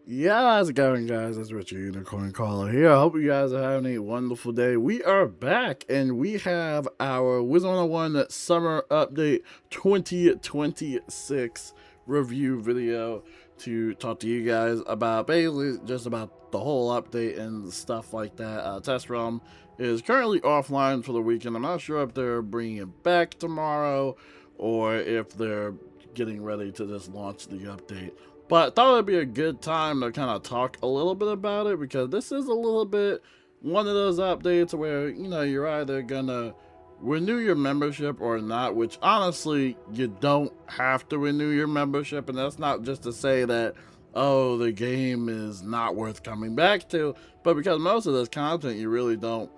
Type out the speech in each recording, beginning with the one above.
Yeah, how's it going, guys? It's Richard Unicorn Caller here. I hope you guys are having a wonderful day. We are back, and we have our Wizard101 Summer Update 2026 review video to talk to you guys about basically just about the whole update and stuff like that. Test Realm is currently offline for the weekend. I'm not sure if they're bringing it back tomorrow or if they're getting ready to just launch the update. But I thought it'd be a good time to kind of talk a little bit about it because this is a little bit one of those updates where, you're either gonna renew your membership or not, which honestly, you don't have to renew your membership. And that's not just to say that, oh, the game is not worth coming back to, but because most of this content you really don't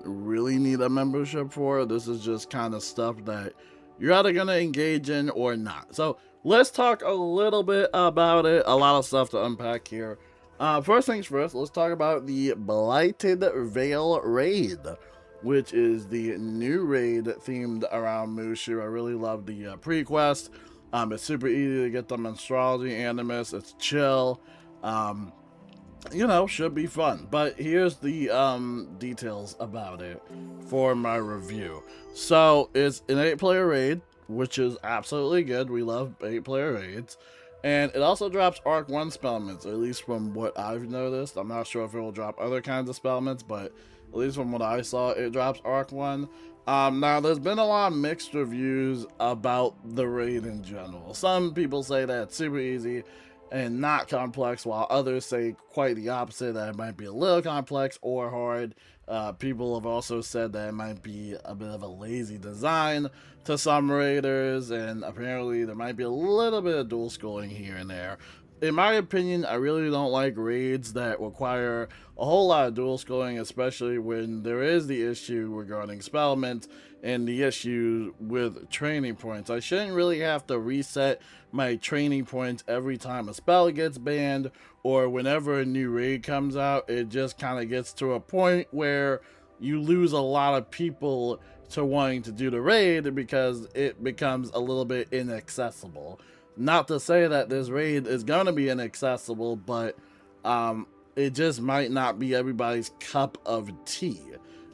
really need a membership for. This is just kind of stuff that you're either going to engage in or not. So let's talk a little bit about it. A lot of stuff to unpack here. First things first, let's talk about the Blighted Veil raid, which is the new raid themed around Mushu. I really love the pre-quest. It's super easy to get them astrology animus. It's chill. Should be fun. But here's the details about it for my review. So it's an 8-player raid, which is absolutely good. We love 8-player raids. And it also drops Arc 1 spellments, at least from what I've noticed. I'm not sure if it will drop other kinds of spellments, but at least from what I saw, it drops Arc 1. Now, there's been a lot of mixed reviews about the raid in general. Some people say that it's super easy and not complex, while others say quite the opposite, that it might be a little complex or hard. People have also said that it might be a bit of a lazy design to some raiders, and apparently there might be a little bit of dual scrolling here and there. In my opinion, I really don't like raids that require a whole lot of dual scrolling, especially when there is the issue regarding spellment and the issue with training points. I shouldn't really have to reset my training points every time a spell gets banned or whenever a new raid comes out. It just kind of gets to a point where you lose a lot of people to wanting to do the raid because it becomes a little bit inaccessible. Not to say that this raid is going to be inaccessible, but it just might not be everybody's cup of tea.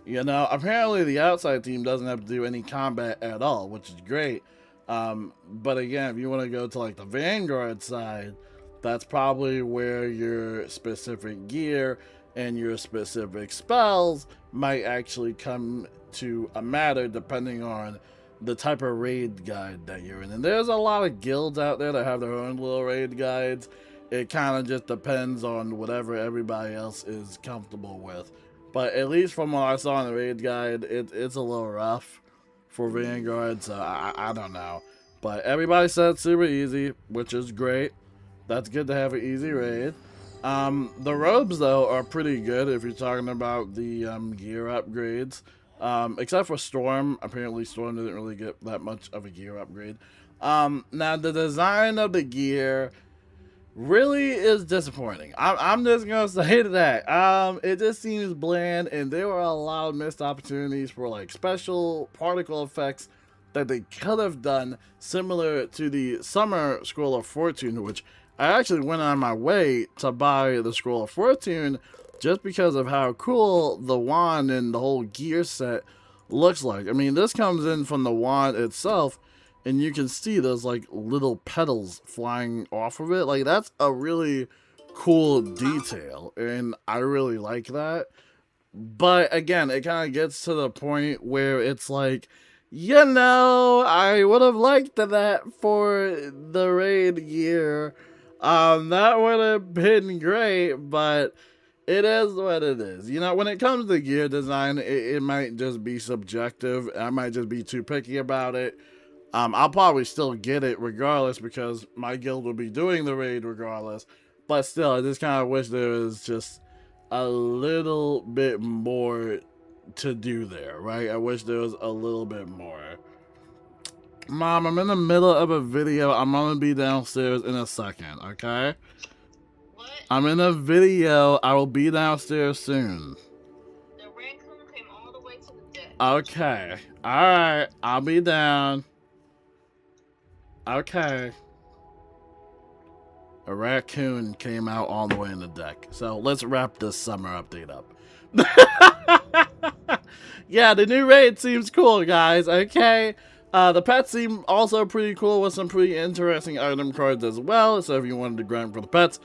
Apparently the outside team doesn't have to do any combat at all, which is great. But again, if you want to go to like the Vanguard side, that's probably where your specific gear and your specific spells might actually come to a matter depending on the type of raid guide that you're in. And there's a lot of guilds out there that have their own little raid guides. It kind of just depends on whatever everybody else is comfortable with. But at least from what I saw in the raid guide, it's a little rough for Vanguard, so I don't know. But everybody said it's super easy, which is great. That's good to have an easy raid. The robes, though, are pretty good if you're talking about the gear upgrades. Except for Storm. Apparently Storm didn't really get that much of a gear upgrade. Now, the design of the gear really is disappointing. I'm just gonna say that. It just seems bland, and there were a lot of missed opportunities for like special particle effects that they could have done, similar to the Summer Scroll of Fortune, which I actually went on my way to buy the Scroll of Fortune just because of how cool the wand and the whole gear set looks like. I mean, this comes in from the wand itself, and you can see those like little petals flying off of it. Like, that's a really cool detail, and I really like that. But again, it kind of gets to the point where it's like, I would have liked that for the raid gear. That would have been great, but it is what it is. When it comes to gear design, it might just be subjective. I might just be too picky about it. I'll probably still get it regardless because my guild will be doing the raid regardless. But still, I just kind of wish there was just a little bit more to do there, right? I wish there was a little bit more. Mom, I'm in the middle of a video. I'm gonna be downstairs in a second, okay? What? I'm in a video. I will be downstairs soon. The raccoon came all the way to the deck. Okay. Alright. I'll be down. Okay. a raccoon came out all the way in the deck. So let's wrap this summer update up. Yeah, the new raid seems cool, guys. Okay. The pets seem also pretty cool with some pretty interesting item cards as well. So if you wanted to grind for the pets,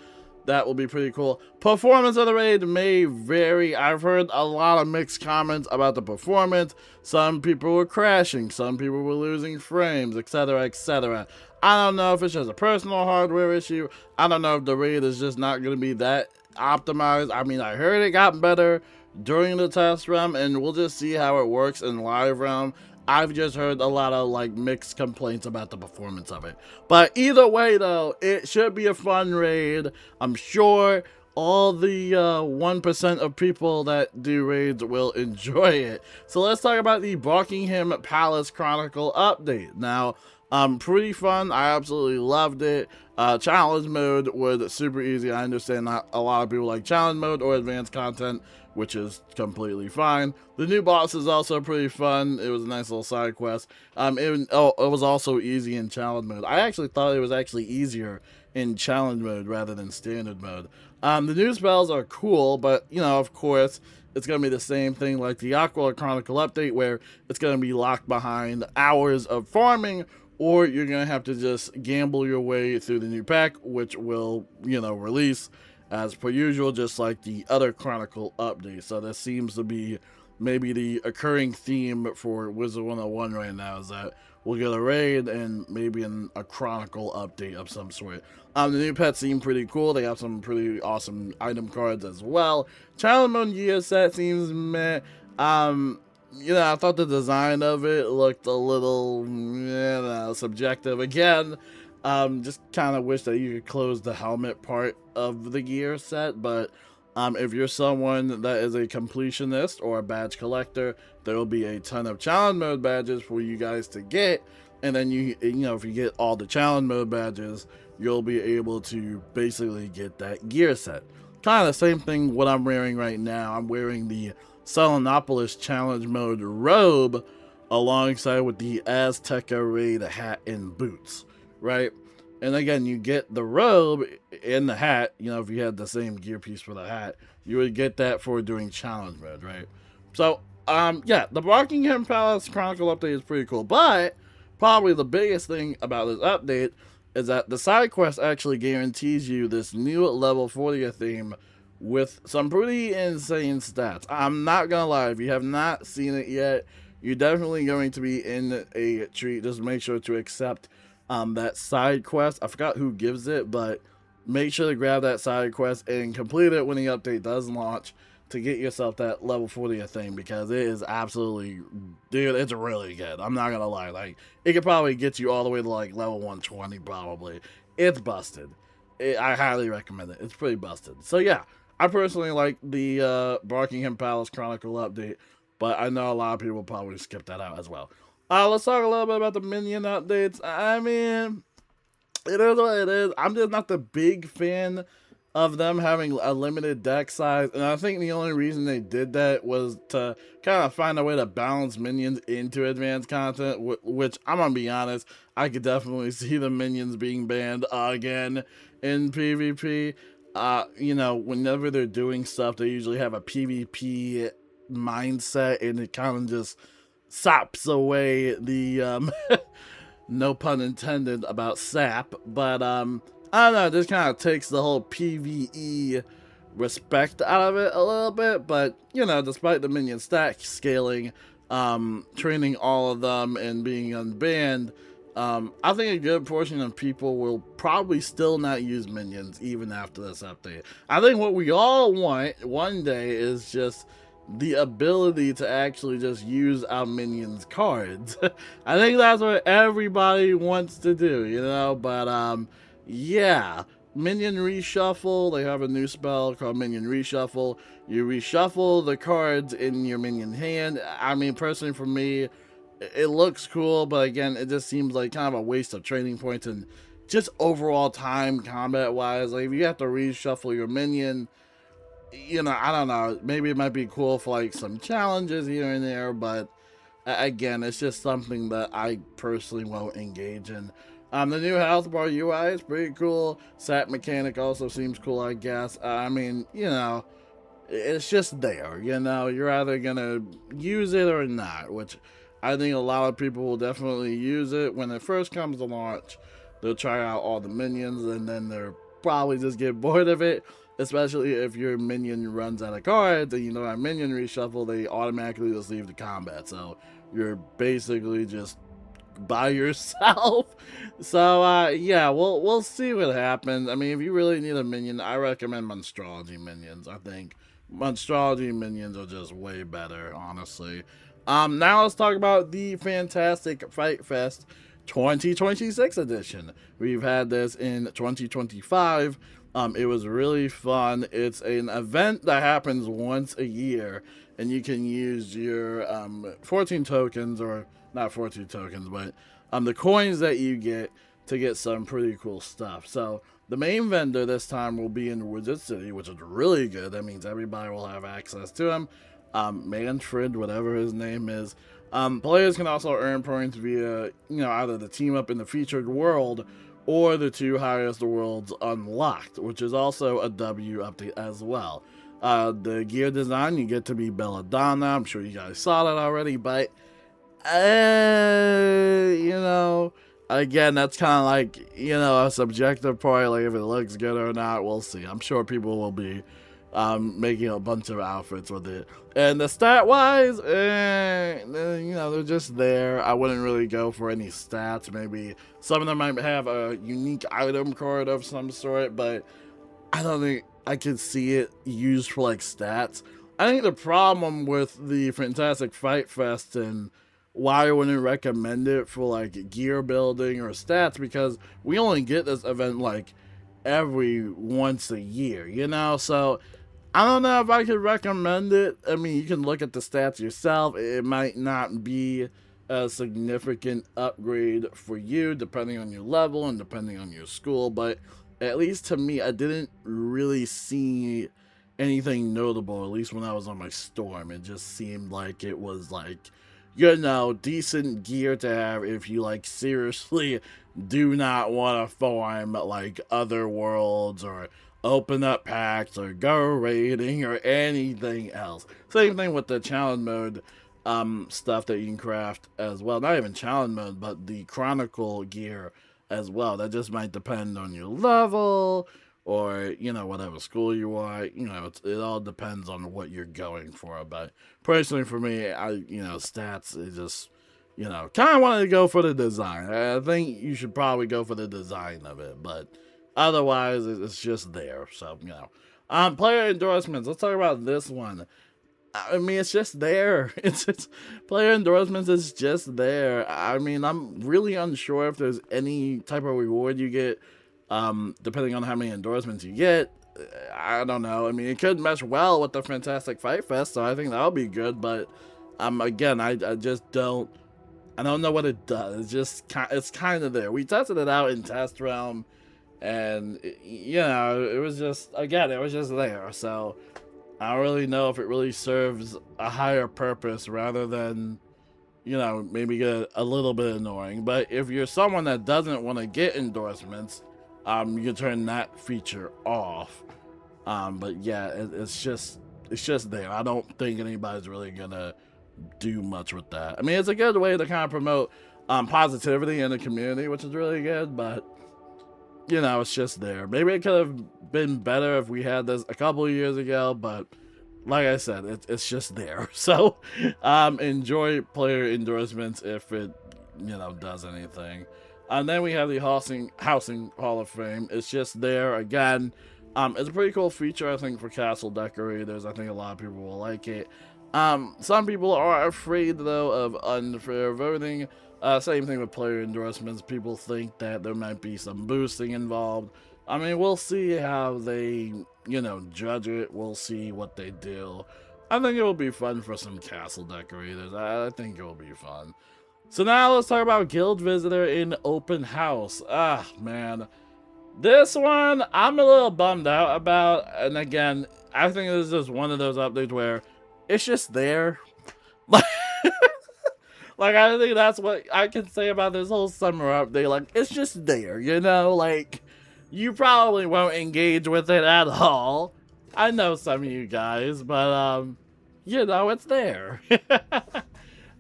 that will be pretty cool. Performance of the raid may vary. I've heard a lot of mixed comments about the performance. Some people were crashing, some people were losing frames, etc, etc. I don't know if it's just a personal hardware issue. I don't know if the raid is just not going to be that optimized. I mean, I heard it got better during the test run, and we'll just see how it works in live round. I've just heard a lot of like mixed complaints about the performance of it. But either way though, it should be a fun raid. I'm sure all the 1% of people that do raids will enjoy it. So let's talk about the Buckingham Palace Chronicle update. Now, pretty fun. I absolutely loved it. Challenge mode was super easy. I understand not a lot of people like challenge mode or advanced content, which is completely fine. The new boss is also pretty fun. It was a nice little side quest. It was also easy in challenge mode. I actually thought it was actually easier in challenge mode rather than standard mode. The new spells are cool, but, you know, of course, it's going to be the same thing like the Aqua Chronicle update, where it's going to be locked behind hours of farming, or you're going to have to just gamble your way through the new pack, which will, you know, release as per usual, just like the other Chronicle update. So this seems to be maybe the occurring theme for Wizard101 right now, is that we'll get a raid and maybe a Chronicle update of some sort. The new pets seem pretty cool. They have some pretty awesome item cards as well. Challenge mode gear set seems meh. You know, I thought the design of it looked a little, you know, subjective. Again, just kind of wish that you could close the helmet part of the gear set, but if you're someone that is a completionist or a badge collector, there will be a ton of challenge mode badges for you guys to get, and then you know, if you get all the challenge mode badges, you'll be able to basically get that gear set. Kind of the same thing what I'm wearing right now. I'm wearing the Selenopolis challenge mode robe alongside with the Azteca raid hat and boots, right? And again, you get the robe and the hat. You know, if you had the same gear piece for the hat, you would get that for doing challenge mode, right? So, yeah, the Buckingham Palace Chronicle update is pretty cool. But probably the biggest thing about this update is that the side quest actually guarantees you this new level 40 theme with some pretty insane stats. I'm not gonna lie, if you have not seen it yet, you're definitely going to be in a treat. Just make sure to accept that side quest. I forgot who gives it, but make sure to grab that side quest and complete it when the update does launch to get yourself that level 40 thing, because it is absolutely, dude, it's really good. I'm not gonna lie, like, it could probably get you all the way to like level 120 probably. It's busted. I highly recommend it. It's pretty busted. So yeah, I personally like the Buckingham Palace Chronicle update, but I know a lot of people probably skip that out as well. Let's talk a little bit about the minion updates. I mean, it is what it is. I'm just not the big fan of them having a limited deck size, and I think the only reason they did that was to kind of find a way to balance minions into advanced content, which, I'm gonna be honest, I could definitely see the minions being banned again in PvP. You know, whenever they're doing stuff, they usually have a PvP mindset, and it kind of just saps away the no pun intended about sap, but I don't know, it just kind of takes the whole PvE respect out of it a little bit. But, you know, despite the minion stack scaling, training all of them and being unbanned, I think a good portion of people will probably still not use minions even after this update. I think what we all want one day is just the ability to actually just use our minions cards. I think that's what everybody wants to do, you know, but yeah, minion reshuffle. They have a new spell called minion reshuffle. You reshuffle the cards in your minion hand. I mean, personally for me, it looks cool, but again, it just seems like kind of a waste of training points and just overall time combat wise. Like, if you have to reshuffle your minion, you know, I don't know, maybe it might be cool for like some challenges here and there, but again, it's just something that I personally won't engage in. The new health bar UI is pretty cool. Sat mechanic also seems cool, I guess. I mean, you know, it's just there. You know, you're either gonna use it or not, which I think a lot of people will definitely use it when it first comes to launch. They'll try out all the minions and then they'll probably just get bored of it. Especially if your minion runs out of cards and you know that minion reshuffle, they automatically just leave the combat. So you're basically just by yourself. So yeah, we'll see what happens. I mean, if you really need a minion, I recommend Monstrology minions. I think Monstrology minions are just way better, honestly. Now let's talk about the fantastic Fight Fest 2026 edition. We've had this in 2025. It was really fun. It's an event that happens once a year, and you can use your 14 tokens, or not 14 tokens, but the coins that you get to get some pretty cool stuff. So the main vendor this time will be in Wizard City, which is really good. That means everybody will have access to him. Manfred, whatever his name is. Players can also earn points via, either the team up in the featured world or the 2 highest worlds unlocked, which is also a W update as well. The gear design, you get to be Belladonna. I'm sure you guys saw that already, but, again, that's kind of like, a subjective part. Like, if it looks good or not, we'll see. I'm sure people will be making a bunch of outfits with it. And the stat-wise, they're just there. I wouldn't really go for any stats. Maybe some of them might have a unique item card of some sort, but I don't think I could see it used for, like, stats. I think the problem with the Fantastic Fight Fest and why I wouldn't recommend it for, like, gear building or stats, because we only get this event, like, every once a year, So I don't know if I could recommend it. I mean, you can look at the stats yourself. It might not be a significant upgrade for you, depending on your level and depending on your school. But at least to me, I didn't really see anything notable, at least when I was on my storm. It just seemed like it was like, decent gear to have if you, like, seriously do not want to farm, like, other worlds or open up packs or go raiding or anything else. Same thing with the challenge mode stuff that you can craft as well. Not even challenge mode, but the chronicle gear as well. That just might depend on your level or, whatever school you are. It all depends on what you're going for. But personally for me, stats, it just, kind of wanted to go for the design. I think you should probably go for the design of it, but otherwise, it's just there. So, player endorsements. Let's talk about this one. I mean, it's just there. It's player endorsements is just there. I mean, I'm really unsure if there's any type of reward you get, depending on how many endorsements you get. I don't know. I mean, it could mesh well with the Fantastic Fight Fest, so I think that'll be good. But, again, I just don't. I don't know what it does. It's kind of there. We tested it out in Test Realm. And, it was just, again, it was just there. So, I don't really know if it really serves a higher purpose rather than, maybe get a little bit annoying. But if you're someone that doesn't want to get endorsements, you can turn that feature off. But yeah, it's just there. I don't think anybody's really gonna do much with that. I mean, it's a good way to kind of promote positivity in the community, which is really good, but it's just there. Maybe it could have been better if we had this a couple of years ago, but like I said, it's just there. So, enjoy player endorsements if it, does anything. And then we have the Housing Hall of Fame. It's just there again. It's a pretty cool feature, I think, for castle decorators. I think a lot of people will like it. Some people are afraid, though, of unfair voting. Same thing with player endorsements. People think that there might be some boosting involved. I mean, we'll see how they, judge it. We'll see what they do. I think it will be fun for some castle decorators. I think it will be fun. So now let's talk about Guild Visitor in Open House. Ah, man. This one, I'm a little bummed out about. And again, I think this is just one of those updates where it's just there. Like, Like, I think that's what I can say about this whole summer update. Like, it's just there, you know? Like, you probably won't engage with it at all. I know some of you guys, but, you know, it's there.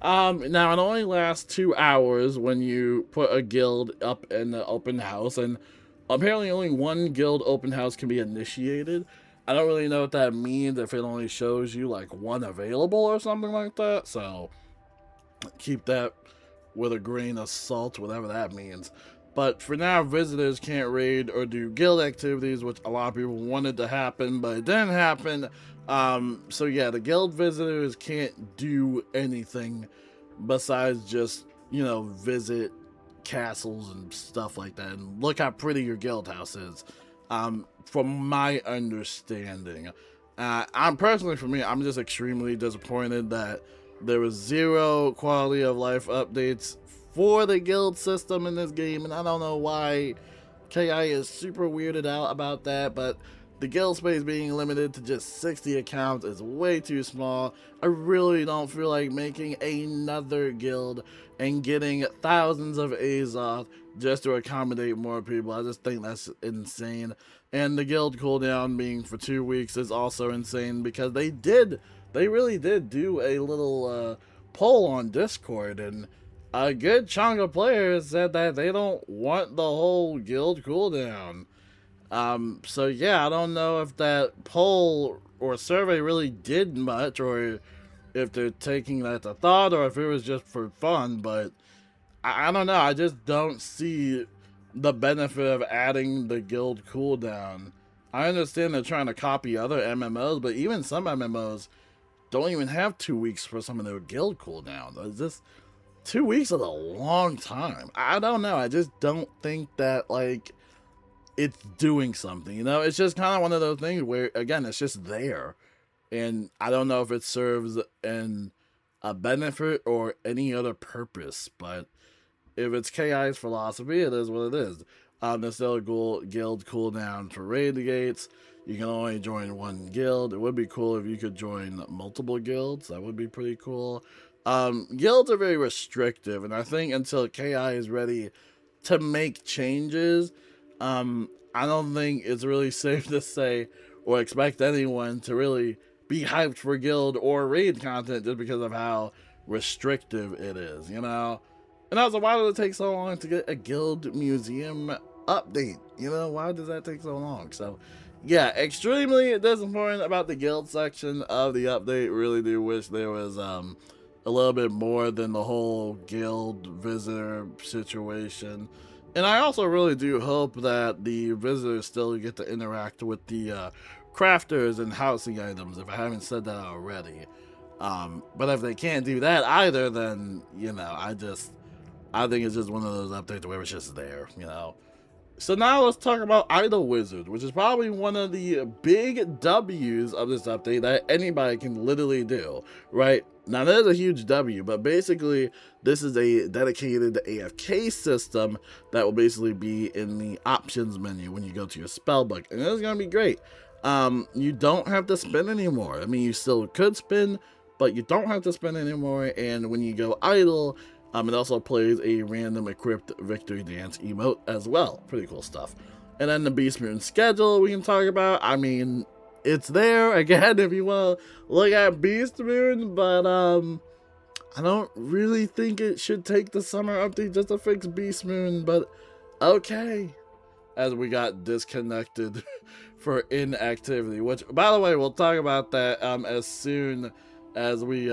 Now, it only lasts 2 hours when you put a guild up in the open house, and apparently only one guild open house can be initiated. I don't really know what that means, if it only shows you, like, one available or something like that, so keep that with a grain of salt, whatever that means. But for now, visitors can't raid or do guild activities, which a lot of people wanted to happen, but it didn't happen. So yeah, the guild visitors can't do anything besides just, you know, visit castles and stuff like that, and look how pretty your guild house is. From my understanding, I'm personally, for me, I'm just extremely disappointed that there was 0 quality of life updates for the guild system in this game, and I don't know why KI is super weirded out about that, but the guild space being limited to just 60 accounts is way too small. I really don't feel like making another guild and getting thousands of Azoth just to accommodate more people. I just think that's insane. And the guild cooldown being for 2 weeks is also insane, because they really did do a little poll on Discord, and a good chunk of players said that they don't want the whole guild cooldown. So yeah, I don't know if that poll or survey really did much, or if they're taking that to thought, or if it was just for fun, but I don't know. I just don't see the benefit of adding the guild cooldown. I understand they're trying to copy other MMOs, but even some MMOs don't even have 2 weeks for some of their guild cooldown. It's just 2 weeks is a long time. I don't know. I just don't think that, like, it's doing something, you know? It's just kind of one of those things where, again, it's just there. And I don't know if it serves a benefit or any other purpose, but if it's KI's philosophy, it is what it is. There's still a guild cooldown for raid gates. You can only join one guild. It would be cool if you could join multiple guilds. That would be pretty cool. Guilds are very restrictive, and I think until KI is ready to make changes, I don't think it's really safe to say or expect anyone to really be hyped for guild or raid content just because of how restrictive it is, you know? And also, why does it take so long to get a guild museum update? You know, why does that take so long? So, yeah, extremely disappointed about the guild section of the update. Really do wish there was a little bit more than the whole guild visitor situation. And I also really do hope that the visitors still get to interact with the crafters and housing items, if I haven't said that already. But if they can't do that either, then, you know, I think it's just one of those updates where it's just there, you know. So now let's talk about Idle Wizard, which is probably one of the big W's of this update that anybody can literally do, right? Now, that is a huge W, but basically, this is a dedicated AFK system that will basically be in the options menu when you go to your spellbook, and it's going to be great. You don't have to spin anymore. I mean, you still could spin, but you don't have to spin anymore, and when you go idle, it also plays a random equipped victory dance emote as well. Pretty cool stuff. And then the Beast Moon schedule we can talk about. I mean, it's there again if you want to look at Beast Moon, but I don't really think it should take the summer update just to fix Beast Moon, but okay. As we got disconnected for inactivity, which, by the way, we'll talk about that as soon as we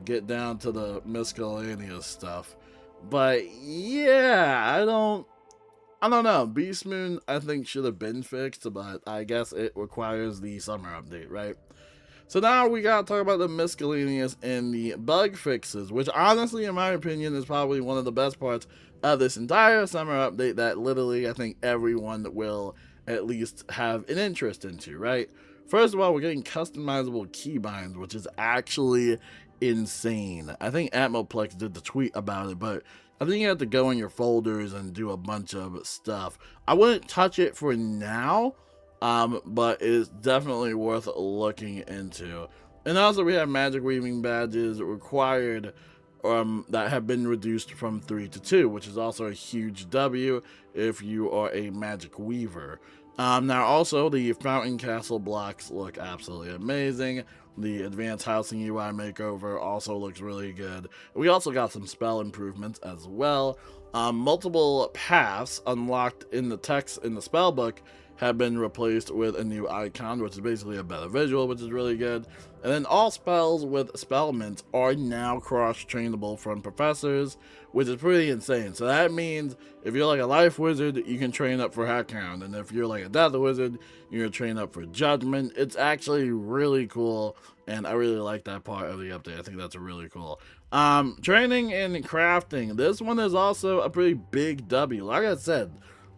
get down to the miscellaneous stuff. But yeah, I don't know. Beast Moon, I think, should have been fixed, but I guess it requires the summer update, right? So now we gotta talk about the miscellaneous and the bug fixes, which honestly, in my opinion, is probably one of the best parts of this entire summer update that literally I think everyone will at least have an interest into, right? First of all, we're getting customizable keybinds, which is actually insane. I think Atmoplex did the tweet about it, but I think you have to go in your folders and do a bunch of stuff. I wouldn't touch it for now, but it's definitely worth looking into. And also we have magic weaving badges required that have been reduced from 3 to 2, which is also a huge W if you are a magic weaver. Now also the Fountain Castle blocks look absolutely amazing. The advanced housing UI makeover also looks really good. We also got some spell improvements as well. Multiple paths unlocked in the text in the spell book have been replaced with a new icon, which is basically a better visual, which is really good. And then all spells with spellments are now cross-trainable from professors, which is pretty insane. So that means if you're like a life wizard, you can train up for Hackhound, and if you're like a death wizard, you're gonna train up for Judgment. It's actually really cool, and I really like that part of the update. I think that's really cool. Training and crafting. This one is also a pretty big W. Like I said,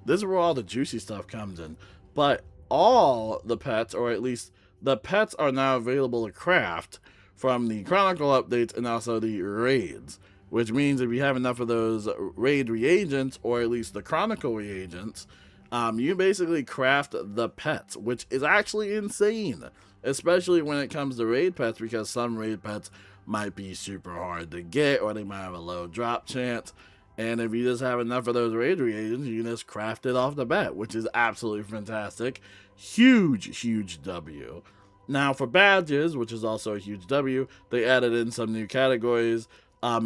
this is where all the juicy stuff comes in. But all the pets, or at least the pets, are now available to craft from the Chronicle updates and also the raids. Which means if you have enough of those raid reagents, or at least the Chronicle reagents, you basically craft the pets, which is actually insane. Especially when it comes to raid pets, because some raid pets might be super hard to get, or they might have a low drop chance. And if you just have enough of those raid reagents, you can just craft it off the bat, which is absolutely fantastic. Huge, huge W. Now for badges, which is also a huge W, they added in some new categories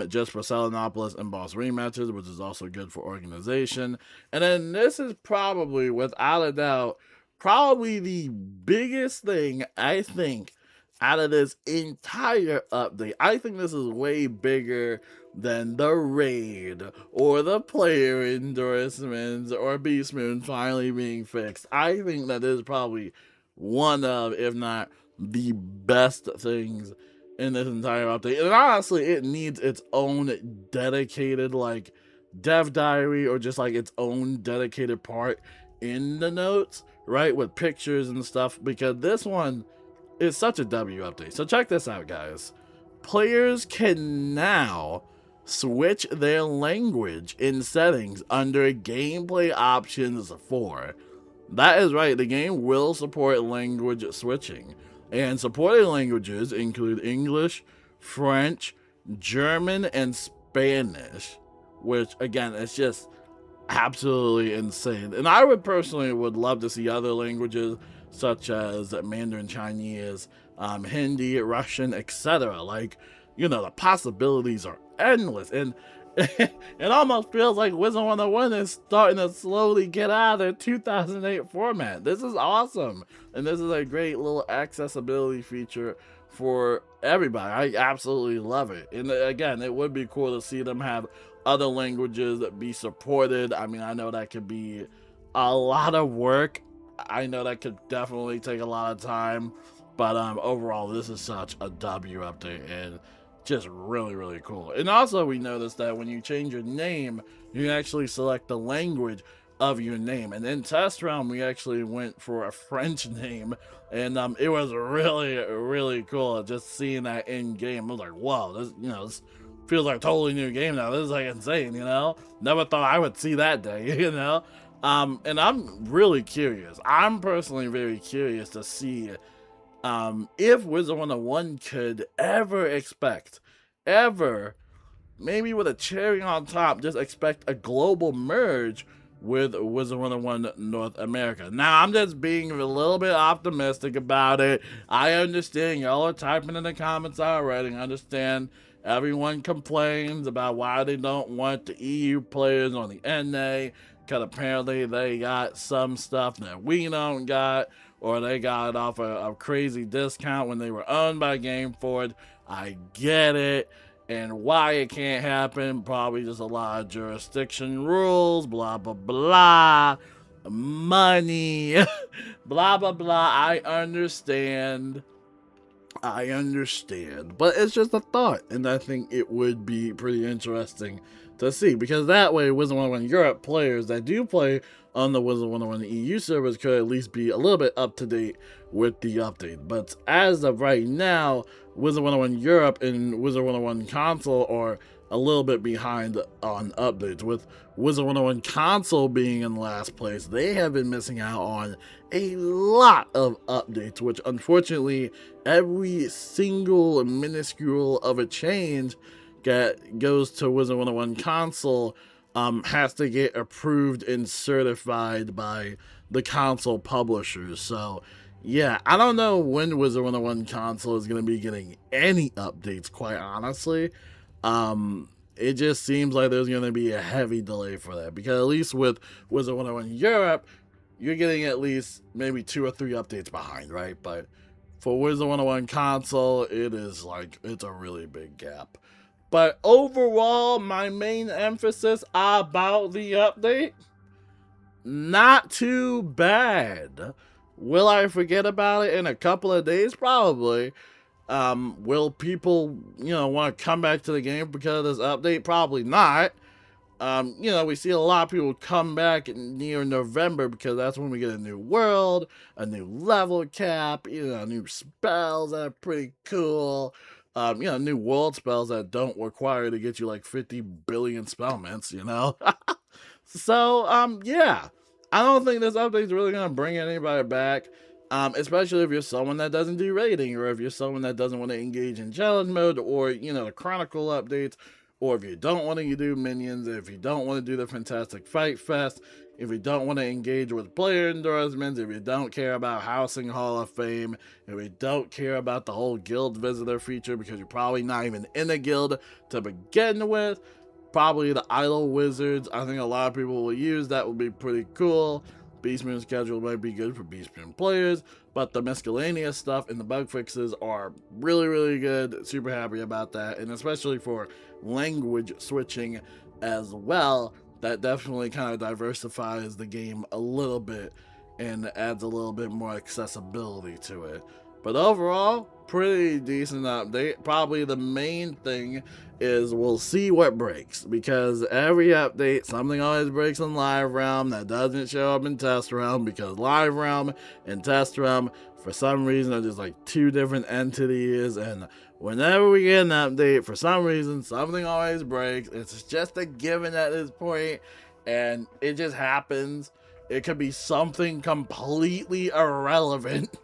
just for Selenopolis and boss rematches, which is also good for organization. And then this is probably, without a doubt, probably the biggest thing I think out of this entire update. I think this is way bigger than the raid or the player endorsements or Beast Moon finally being fixed. I think that is probably one of, if not the best things in this entire update. And honestly, it needs its own dedicated like dev diary, or just like its own dedicated part in the notes, right, with pictures and stuff, because this one is such a W update. So check this out, guys. Players can now switch their language in settings under gameplay options 4. That is right, the game will support language switching. And supported languages include English, French, German, and Spanish, which again, it's just absolutely insane. And I would personally love to see other languages such as Mandarin Chinese, Hindi, Russian, etc. Like, you know, the possibilities are endless. And it almost feels like Wizard101 is starting to slowly get out of their 2008 format. This is awesome. And this is a great little accessibility feature for everybody. I absolutely love it. And again, it would be cool to see them have other languages that be supported. I mean, I know that could be a lot of work. I know that could definitely take a lot of time. But overall, this is such a W update, and just really, really cool. And also, we noticed that when you change your name, you can actually select the language of your name. And in test round, we actually went for a French name, and it was really, really cool just seeing that in game. I was like, whoa, this, you know, this feels like a totally new game now. This is like insane, you know? Never thought I would see that day, you know? And I'm really curious. I'm personally very curious to see if Wizard101 could ever expect, maybe with a cherry on top, just expect a global merge with Wizard101 North America. Now, I'm just being a little bit optimistic about it. I understand y'all are typing in the comments already. I understand everyone complains about why they don't want the EU players on the NA, because apparently they got some stuff that we don't got, or they got it off a crazy discount when they were owned by GameFord. I get it. And why it can't happen, probably just a lot of jurisdiction rules, blah, blah, blah, money, blah, blah, blah. I understand. But it's just a thought, and I think it would be pretty interesting to see, because that way Wizard101 Europe players that do play on the Wizard101 EU servers could at least be a little bit up to date with the update. But as of right now, Wizard101 Europe and Wizard101 console are a little bit behind on updates, with Wizard101 console being in last place. They have been missing out on a lot of updates, which unfortunately every single minuscule of a change goes to Wizard101 console has to get approved and certified by the console publishers. So yeah, I don't know when Wizard101 console is going to be getting any updates, quite honestly. It just seems like there's going to be a heavy delay for that, because at least with Wizard101 Europe, you're getting at least maybe 2 or 3 updates behind, right? But for Wizard101 console, it's a really big gap. But overall, my main emphasis about the update, not too bad. Will I forget about it in a couple of days? Probably. Will people, want to come back to the game because of this update? Probably not. We see a lot of people come back near November because that's when we get a new world, a new level cap, new spells that are pretty cool. New world spells that don't require to get you like 50 billion spell mints, So, yeah. I don't think this update is really going to bring anybody back. Especially if you're someone that doesn't do raiding, or if you're someone that doesn't want to engage in challenge mode, or, the chronicle updates, or if you don't want to do minions, if you don't want to do the Fantastic Fight Fest, if you don't want to engage with player endorsements, if you don't care about Housing Hall of Fame, if you don't care about the whole guild visitor feature because you're probably not even in a guild to begin with, probably the idle wizards, I think a lot of people will use. That would be pretty cool. Beast Moon schedule might be good for Beast Moon players, but the miscellaneous stuff and the bug fixes are really, really good. Super happy about that, and especially for language switching as well. That definitely kind of diversifies the game a little bit and adds a little bit more accessibility to it. But overall, pretty decent update. Probably the main thing is we'll see what breaks, because every update, something always breaks in Live Realm that doesn't show up in Test Realm, because Live Realm and Test Realm, for some reason, are just like 2 different entities, and whenever we get an update, for some reason, something always breaks. It's just a given at this point, and it just happens. It could be something completely irrelevant.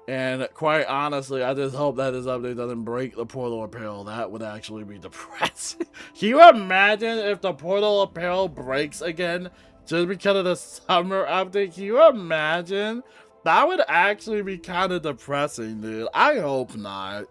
And quite honestly, I just hope that this update doesn't break the Portal Apparel. That would actually be depressing. Can you imagine if the Portal Apparel breaks again just because of the summer update? Can you imagine? That would actually be kind of depressing, dude. I hope not.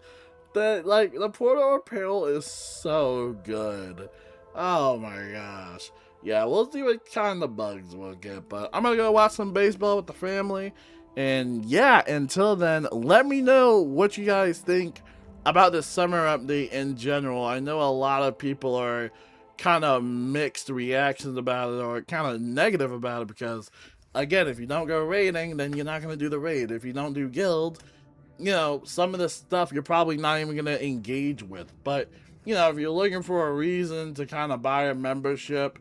The Portal Apparel is so good. Oh my gosh. Yeah, we'll see what kind of bugs we'll get. But I'm going to go watch some baseball with the family. And yeah, until then, let me know what you guys think about the summer update in general. I know a lot of people are kind of mixed reactions about it, or kind of negative about it, because again, if you don't go raiding, then you're not going to do the raid. If you don't do guild, some of the stuff you're probably not even going to engage with. But if you're looking for a reason to kind of buy a membership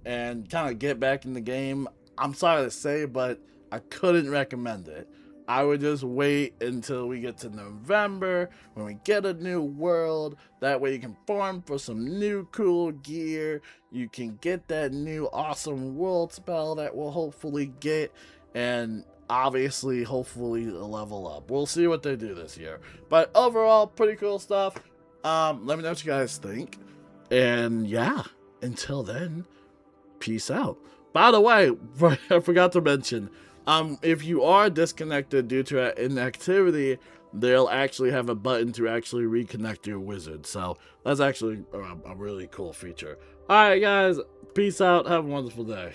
and kind of get back in the game, I'm sorry to say, but I couldn't recommend it. I would just wait until we get to November, when we get a new world. That way you can farm for some new cool gear. You can get that new awesome world spell that we'll hopefully get. And obviously, hopefully, level up. We'll see what they do this year. But overall, pretty cool stuff. Let me know what you guys think. And yeah, until then, peace out. By the way, I forgot to mention, if you are disconnected due to inactivity, they'll actually have a button to actually reconnect your wizard. So that's actually a really cool feature. Alright guys, peace out, have a wonderful day.